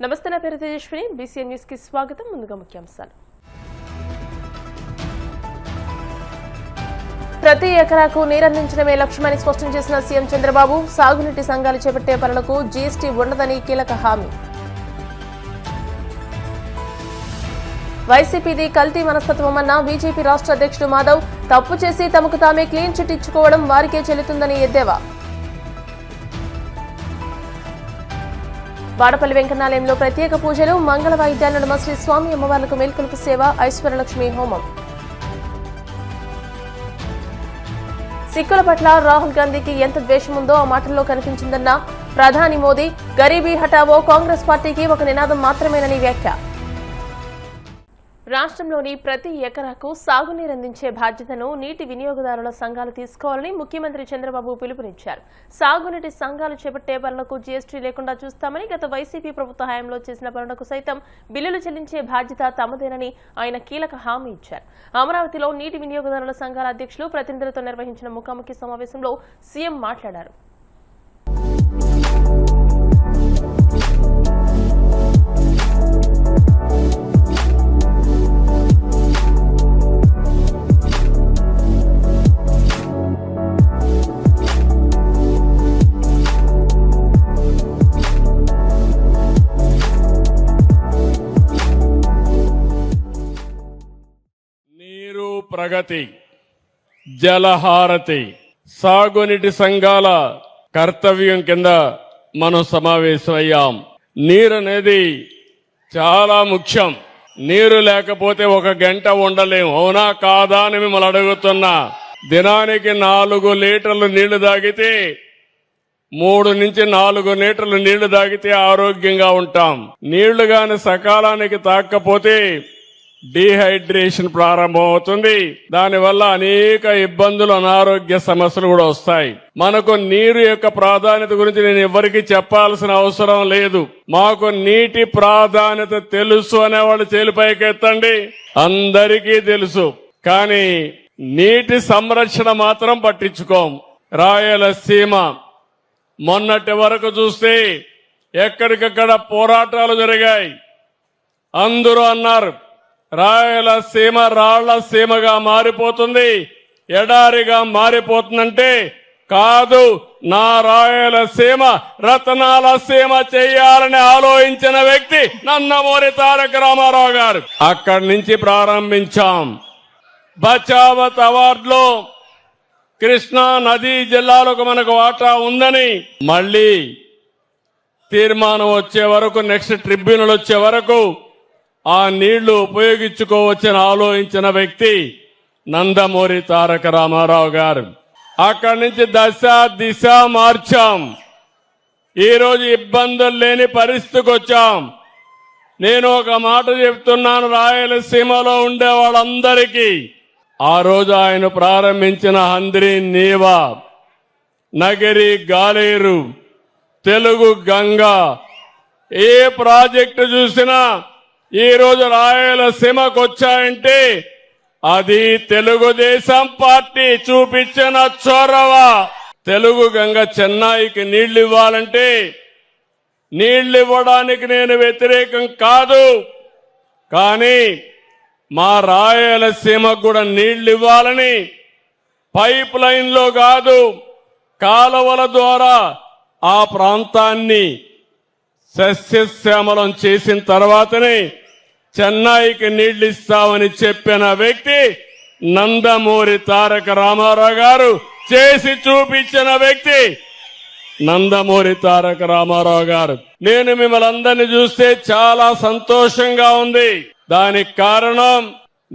నమస్తే, నా పేరు తేజస్విని. బీసీఎన్ న్యూస్ కి స్వాగతం. ముందుగా ముఖ్యాంశాలు. ప్రతి ఎకరాకు నీరందించడమే లక్ష్యమని స్పష్టం చేసిన సీఎం చంద్రబాబు. సాగునీటి సంఘాలు చేపట్టే పనులకు జీఎస్టీ ఉండదని కీలక హామీ. వైసీపీది కల్తీ మనస్తత్వమన్న బీజేపీ రాష్ట్ర అధ్యక్షుడు మాధవ్. తప్పు చేసి తమకు తామే క్లీన్ చిట్ ఇచ్చుకోవడం వారికే చెల్లుతుందని ఎద్దేవా. వాడపల్లి వెంకన్నాలయంలో ప్రత్యేక పూజలు, మంగళ వాయిద్యాల నడుమ శ్రీ స్వామి అమ్మవార్లకు మేల్కొలుపు సేవ, ఐశ్వర్యలక్ష్మి హోమం. సిక్కుల పట్ల రాహుల్ గాంధీకి ఎంత ద్వేషం ఉందో ఆ మాటల్లో కనిపించిందన్న ప్రధాని మోదీ. గరీబీ హఠావో కాంగ్రెస్ పార్టీకి ఒక నినాదం మాత్రమేనని వ్యాఖ్య. రాష్ట్రంలోని ప్రతి ఎకరాకు సాగునీరందించే బాధ్యతను నీటి వినియోగదారుల సంఘాలు తీసుకోవాలని ముఖ్యమంత్రి చంద్రబాబు పిలుపునిచ్చారు. సాగునీటి సంఘాలు చేపట్టే పనులకు జీఎస్టీ లేకుండా చూస్తామని, గత వైసీపీ ప్రభుత్వ హయాంలో చేసిన పనులకు సైతం బిల్లులు చెల్లించే బాధ్యత తమదేనని ఆయన కీలక హామీ ఇచ్చారు. అమరావతిలో నీటి వినియోగదారుల సంఘాల అధ్యక్షులు, ప్రతినిధులతో నిర్వహించిన ముఖాముఖి సమావేశంలో సీఎం మాట్లాడారు. ప్రగతి, జలహారతి, సాగునీటి సంఘాల కర్తవ్యం కింద మనం సమావేశమయ్యాం. నీరు అనేది చాలా ముఖ్యం. నీరు లేకపోతే ఒక గంట ఉండలేం. అవునా కాదా అని మిమ్మల్ని అడుగుతున్నా. దినానికి 4 లీటర్లు నీళ్లు తాగితే 3 నుంచి 4 లీటర్లు నీళ్లు తాగితే ఆరోగ్యంగా ఉంటాం. నీళ్లు గాని సకాలానికి తాగకపోతే డీహైడ్రేషన్ ప్రారంభమవుతుంది. దానివల్ల అనేక ఇబ్బందులు, అనారోగ్య సమస్యలు కూడా వస్తాయి. మనకు నీరు యొక్క ప్రాధాన్యత గురించి నేను ఎవరికి చెప్పాల్సిన అవసరం లేదు. మాకు నీటి ప్రాధాన్యత తెలుసు అనేవాళ్ళు చేలిపైకెత్తండి. అందరికీ తెలుసు. కానీ నీటి సంరక్షణ మాత్రం పట్టించుకోం. రాయలసీమ మొన్నటి వరకు చూస్తే ఎక్కడికక్కడ పోరాటాలు జరిగాయి. అందరూ అన్నారు రాయలసీమ రాళ్లసీమగా మారిపోతుంది, ఎడారిగా మారిపోతుందంటే కాదు, నా రాయలసీమ రతనాల సీమ చేయాలని ఆలోచించిన వ్యక్తి నందమూరి తారక రామారావు గారు. అక్కడి నుంచి ప్రారంభించాం. బచావత్ అవార్డులో కృష్ణా నదీ జిల్లాలకు మనకు వాటా ఉందని మళ్లీ తీర్మానం వచ్చే వరకు, నెక్స్ట్ ట్రిబ్యునల్ వచ్చే వరకు ఆ నీళ్లు ఉపయోగించుకోవచ్చని ఆలోచించిన వ్యక్తి నందమూరి తారక రామారావు గారు. అక్కడి నుంచి దశ దిశ మార్చాం. ఈరోజు ఇబ్బందులు లేని పరిస్థితికి వచ్చాం. నేను ఒక మాట చెప్తున్నాను రాయలసీమలో ఉండే వాళ్ళందరికీ. ఆ రోజు ఆయన ప్రారంభించిన హంద్రి నీవా, నగరి గాలేరు, తెలుగు గంగా, ఏ ప్రాజెక్టు చూసినా ఈ రోజు రాయలసీమకు వచ్చాయంటే అది తెలుగుదేశం పార్టీ చూపించిన చొరవ. తెలుగు గంగ చెన్నైకి నీళ్లు ఇవ్వాలంటే నీళ్లు ఇవ్వడానికి నేను వ్యతిరేకం కాదు. కానీ మా రాయలసీమకు కూడా నీళ్లు ఇవ్వాలని పైప్ లైన్లో కాదు, కాలువల ద్వారా ఆ ప్రాంతాన్ని సస్యశ్యామలం చేసిన తర్వాతనే చెన్నైకి నీళ్లు ఇస్తామని చెప్పిన వ్యక్తి నందమూరి తారక రామారావు గారు. చేసి చూపించిన వ్యక్తి నందమూరి తారక రామారావు గారు. నేను మిమ్మల్ని అందరినీ చూస్తే చాలా సంతోషంగా ఉంది. దానికి కారణం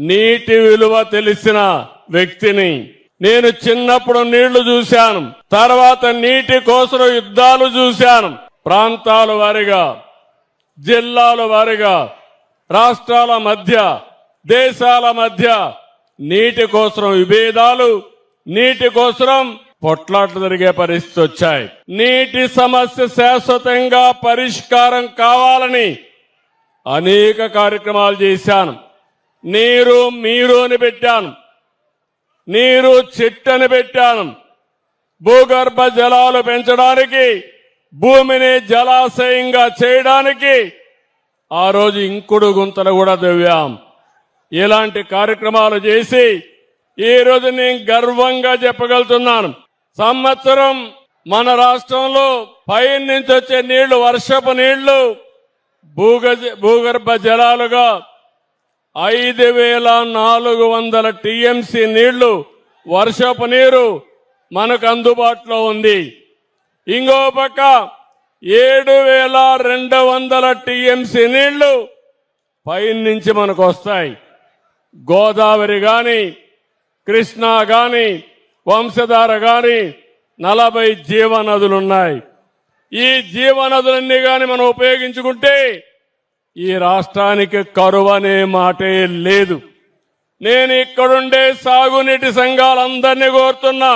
నీటి విలువ తెలిసిన వ్యక్తిని. నేను చిన్నప్పుడు నీళ్లు చూశాను, తర్వాత నీటి కోసం యుద్ధాలు చూశాను. ప్రాంతాల వారిగా, జిల్లాల వారిగా, రాష్ట్రాల మధ్య, దేశాల మధ్య నీటి కోసం విభేదాలు, నీటి కోసం పొట్లాట్లు జరిగే పరిస్థితి వచ్చాయి. నీటి సమస్య శాశ్వతంగా పరిష్కారం కావాలని అనేక కార్యక్రమాలు చేశాను. నీరు మీరు అని పెట్టాను, నీరు చెట్టని పెట్టాను. భూగర్భ జలాలు పెంచడానికి, భూమిని జలాశయంగా చేయడానికి ఆ రోజు ఇంకుడు గుంతలు కూడా దవ్వాం. ఇలాంటి కార్యక్రమాలు చేసి ఈ రోజు నేను గర్వంగా చెప్పగలుగుతున్నాను, సంవత్సరం మన రాష్ట్రంలో పై నుంచి వచ్చే నీళ్లు, వర్షపు నీళ్లు భూగర్భ జలాలుగా 5,400 టీఎంసీ నీళ్లు, వర్షపు నీరు మనకు అందుబాటులో ఉంది. ఇంకో పక్క 7,200 టీఎంసీ నీళ్లు పైనుంచి మనకు వస్తాయి. గోదావరి గాని, కృష్ణా గాని, వంశధార గాని 40 జీవనదులున్నాయి. ఈ జీవనదులన్నీ గాని మనం ఉపయోగించుకుంటే ఈ రాష్ట్రానికి కరువు అనే మాటే లేదు. నేను ఇక్కడుండే సాగునీటి సంఘాలందరినీ కోరుతున్నా,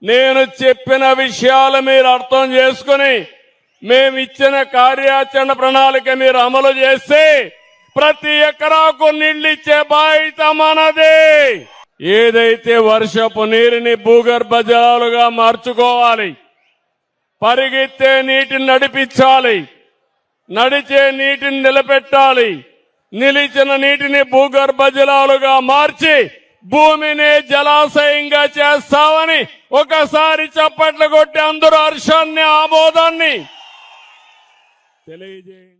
నేను చెప్పిన విషయాలు మీరు అర్థం చేసుకుని మేమిచ్చిన కార్యాచరణ ప్రణాళిక మీరు అమలు చేస్తే ప్రతి ఎకరాకు నీళ్లు ఇచ్చే బాధ్యత మనదే. ఏదైతే వర్షపు నీరుని భూగర్భ జలాలుగా మార్చుకోవాలి, పరిగెత్తే నీటిని నడిపించాలి, నడిచే నీటిని నిలబెట్టాలి, నిలిచిన నీటిని భూగర్భ జలాలుగా మార్చి భూమిని జలాశయంగా చేస్తామని ఒకసారి చప్పట్లు కొట్టి అందరూ హర్షాన్ని, ఆమోదాన్ని తెలియజేయండి.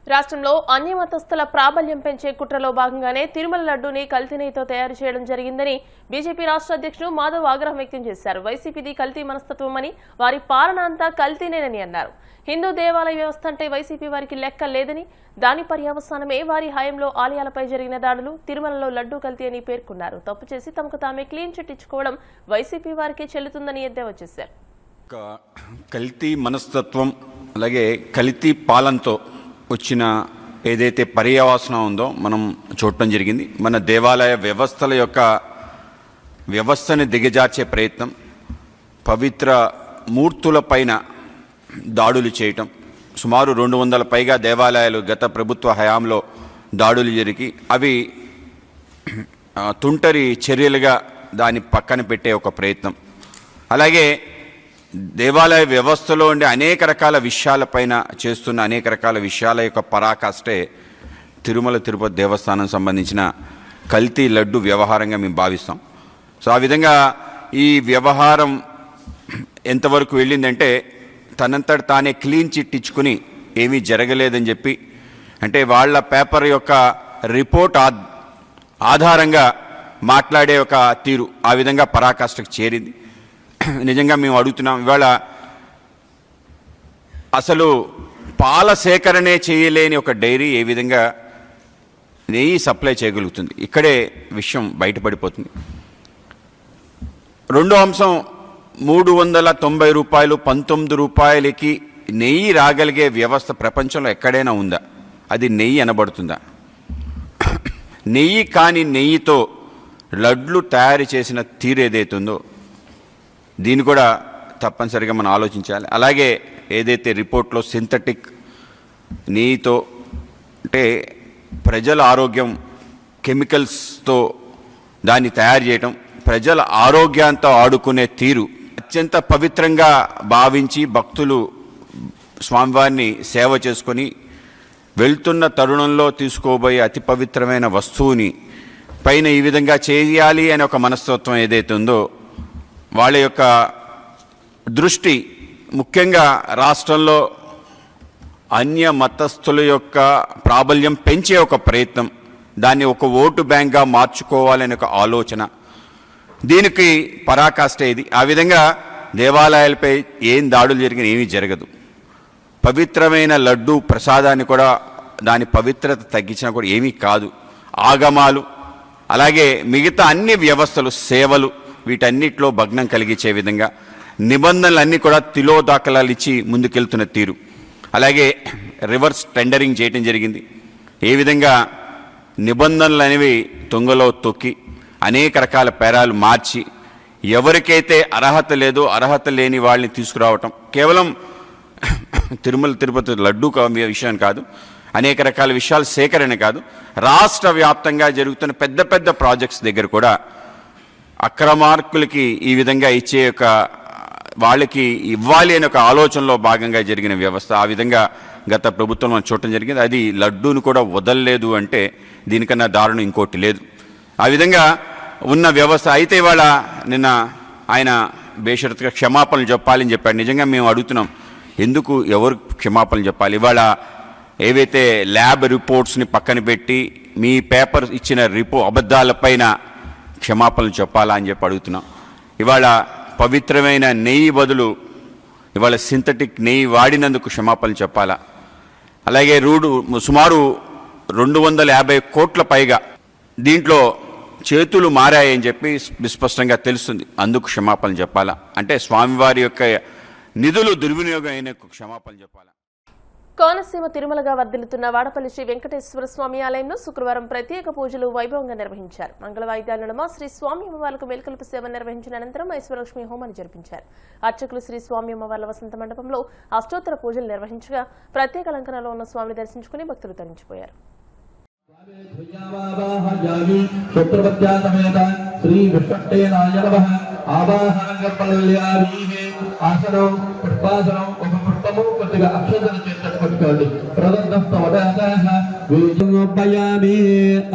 రాష్ట్రంలో అన్యమతస్థుల ప్రాబల్యం పెంచే కుట్రలో భాగంగానే తిరుమల లడ్డూని కల్తీ నెయ్యితో తయారు చేయడం జరిగిందని బీజేపీ రాష్ట్ర అధ్యక్షుడు మాధవ్ ఆగ్రహం వ్యక్తం చేశారు. వైసీపీది కల్తీ మనస్తత్వమని, వారి పాలన అంతా కల్తీనేనని అన్నారు. హిందూ దేవాలయ వ్యవస్థ అంటే వైసీపీ వారికి లెక్క లేదని, దాని పర్యవసానమే వారి హయాంలో ఆలయాలపై జరిగిన దాడులు, తిరుమలలో లడ్డూ కల్తీ అని పేర్కొన్నారు. తప్పు చేసి తమకు తామే క్లీన్ చిట్ ఇచ్చుకోవడం వైసీపీ వారికే చెల్లుతుందని ఎద్దేవా చేశారు. కల్తీ మనస్తత్వం అలాగే కల్తీ పాలనతో వచ్చిన ఏదైతే పర్యవసానం ఉందో మనం చూడటం జరిగింది. మన దేవాలయ వ్యవస్థల యొక్క వ్యవస్థని దిగజార్చే ప్రయత్నం, పవిత్ర మూర్తుల పైన దాడులు చేయటం, సుమారు 200 పైగా దేవాలయాలు గత ప్రభుత్వ హయాంలో దాడులు జరిగి అవి తుంటరి చర్యలుగా దాన్ని పక్కన పెట్టే ఒక ప్రయత్నం, అలాగే దేవాలయ వ్యవస్థలో ఉండే అనేక రకాల విషయాలపైన చేస్తున్న అనేక రకాల విషయాల యొక్క పరాకాష్టే తిరుమల తిరుపతి దేవస్థానం సంబంధించిన కల్తీ లడ్డు వ్యవహారంగా మేము భావిస్తాం. సో ఆ విధంగా ఈ వ్యవహారం ఎంతవరకు వెళ్ళిందంటే తనంతట తానే క్లీన్ చిట్ ఇచ్చుకుని ఏమీ జరగలేదని చెప్పి, అంటే వాళ్ళ పేపర్ యొక్క రిపోర్ట్ ఆధారంగా మాట్లాడే ఒక తీరు ఆ విధంగా పరాకాష్ఠకు చేరింది. నిజంగా మేము అడుగుతున్నాం, ఇవాళ అసలు పాల సేకరణే చేయలేని ఒక డైరీ ఏ విధంగా నెయ్యి సప్లై చేయగలుగుతుంది? ఇక్కడే విషయం బయటపడిపోతుంది. రెండో అంశం, 390 రూపాయలు 19 రూపాయలకి నెయ్యి రాగలిగే వ్యవస్థ ప్రపంచంలో ఎక్కడైనా ఉందా? అది నెయ్యి అనబడుతుందా? నెయ్యి కాని నెయ్యితో లడ్లు తయారు చేసిన తీరు ఏదైతుందో దీన్ని కూడా తప్పనిసరిగా మనం ఆలోచించాలి. అలాగే ఏదైతే రిపోర్ట్లో సింథటిక్ నెయ్యితో, అంటే ప్రజల ఆరోగ్యం కెమికల్స్తో దాన్ని తయారు చేయటం, ప్రజల ఆరోగ్యంతో ఆడుకునే తీరు, అత్యంత పవిత్రంగా భావించి భక్తులు స్వామివారిని సేవ చేసుకొని వెళ్తున్న తరుణంలో తీసుకోబోయే అతి పవిత్రమైన వస్తువుని పైన ఈ విధంగా చేయాలి అనే ఒక మనస్తత్వం ఏదైతే ఉందో వాళ్ళ యొక్క దృష్టి ముఖ్యంగా రాష్ట్రంలో అన్య మతస్థుల యొక్క ప్రాబల్యం పెంచే ఒక ప్రయత్నం, దాన్ని ఒక ఓటు బ్యాంక్గా మార్చుకోవాలనే ఒక ఆలోచన, దీనికి పరాకాష్ట ఇది. ఆ విధంగా దేవాలయాలపై ఏం దాడులు జరిగినా ఏమీ జరగదు. పవిత్రమైన లడ్డు ప్రసాదాన్ని కూడా దాని పవిత్రత తగ్గించినా కూడా ఏమీ కాదు. ఆగమాలు అలాగే మిగతా అన్ని వ్యవస్థలు, సేవలు, వీటన్నిటిలో భగ్నం కలిగించే విధంగా నిబంధనలన్నీ కూడా తిలోదాఖలాలు ఇచ్చి ముందుకెళ్తున్న తీరు, అలాగే రివర్స్ టెండరింగ్ చేయటం జరిగింది. ఏ విధంగా నిబంధనలు అనేవి తొంగలో తొక్కి అనేక రకాల పేరాలు మార్చి ఎవరికైతే అర్హత లేదో అర్హత లేని వాళ్ళని తీసుకురావటం, కేవలం తిరుమల తిరుపతి లడ్డు విషయం కాదు, అనేక రకాల విషయాలు సేకరణ కాదు, రాష్ట్ర వ్యాప్తంగా జరుగుతున్న పెద్ద పెద్ద ప్రాజెక్ట్స్ దగ్గర కూడా అక్రమార్కులకి ఈ విధంగా ఇచ్చే ఒక వాళ్ళకి ఇవ్వాలి అనే ఒక ఆలోచనలో భాగంగా జరిగిన వ్యవస్థ. ఆ విధంగా గత ప్రభుత్వం మనం చూడటం జరిగింది. అది లడ్డూను కూడా వదలలేదు అంటే దీనికన్నా దారుణం ఇంకోటి లేదు. ఆ విధంగా ఉన్న వ్యవస్థ అయితే ఇవాళ నిన్న ఆయన బేషరతుగా క్షమాపణలు చెప్పాలని చెప్పాడు. నిజంగా మేము అడుగుతున్నాం, ఎందుకు ఎవరు క్షమాపణలు చెప్పాలి? ఇవాళ ఏవైతే ల్యాబ్ రిపోర్ట్స్ని పక్కన పెట్టి మీ పేపర్ ఇచ్చిన అబద్ధాలపైన క్షమాపణలు చెప్పాలా అని చెప్పి అడుగుతున్నాం. ఇవాళ పవిత్రమైన నెయ్యి బదులు ఇవాళ సింథటిక్ నెయ్యి వాడినందుకు క్షమాపణలు చెప్పాలా? అలాగే సుమారు 250 కోట్ల పైగా దీంట్లో చేతులు మారాయని చెప్పి విస్పష్టంగా తెలుస్తుంది. అందుకు క్షమాపణలు చెప్పాలా? అంటే స్వామివారి యొక్క నిధులు దుర్వినియోగం అయిన క్షమాపణలు చెప్పాలా? కోనసీమ తిరుమలగా వర్ధిల్లుతున్న వాడపల్లి శ్రీ వెంకటేశ్వర స్వామి ఆలయంలో శుక్రవారం ప్రత్యేక పూజలు వైభవంగా నిర్వహించారు. మంగళవాయిద్యాల నడుమ శ్రీ స్వామి అమ్మవార్లకు మేల్కొలుపు సేవ నిర్వహించిన అనంతరం ఐశ్వరలక్ష్మి హోమాన్ని జరిపించారు. అర్చకులు శ్రీ స్వామి అమ్మవార్ల వసంత మండపంలో అష్టోత్తర పూజలు నిర్వహించగా ప్రత్యేక అలంకరణలో ఉన్న స్వామిని దర్శించుకుని భక్తులు తరించిపోయారు. శ్రీ విష్ణునాయ నమః. ఆసనం పుష్పాసనం ఒక పుష్పము కొద్దిగా అక్షతలు చేర్చుకోండి.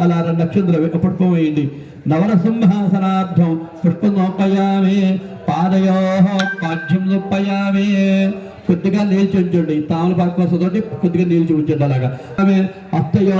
అలా 2 అక్షంతలు పుష్పం వేయండి. నవరసింహాసనార్థం పుష్పం నోపయామి. పాదయో పాఠ్యం నొప్పయామి. కొద్దిగా నిలిచి ఉంచండి. తామలపాకు వస్తుందంటే కొద్దిగా నిలిచి ఉంచండి. అలాగా ఆమె అత్తయో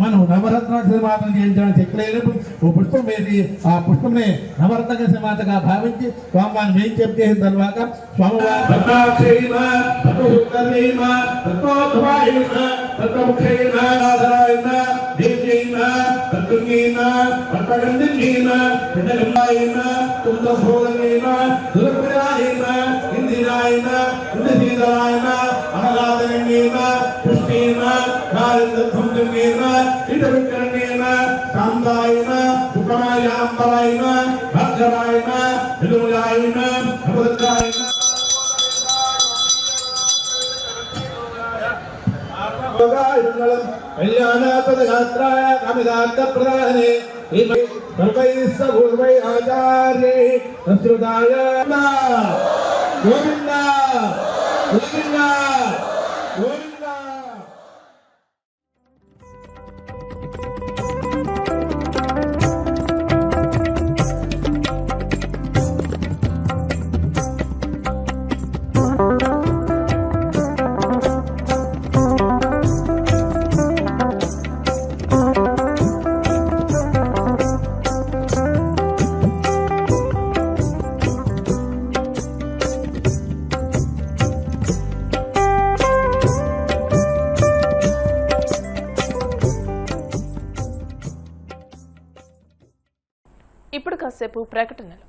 మనం నవరత్నాక్ష మాతను చేయించడానికి చెక్కలేనప్పుడు ఓ పుష్పం వేసి ఆ పుష్పంని నవరత్నాక్ష మాతగా భావించి స్వామివారిని మేము చెప్పేసిన తర్వాత స్వామివారి ఇప్పుడు కాసేపు ప్రకటనలు.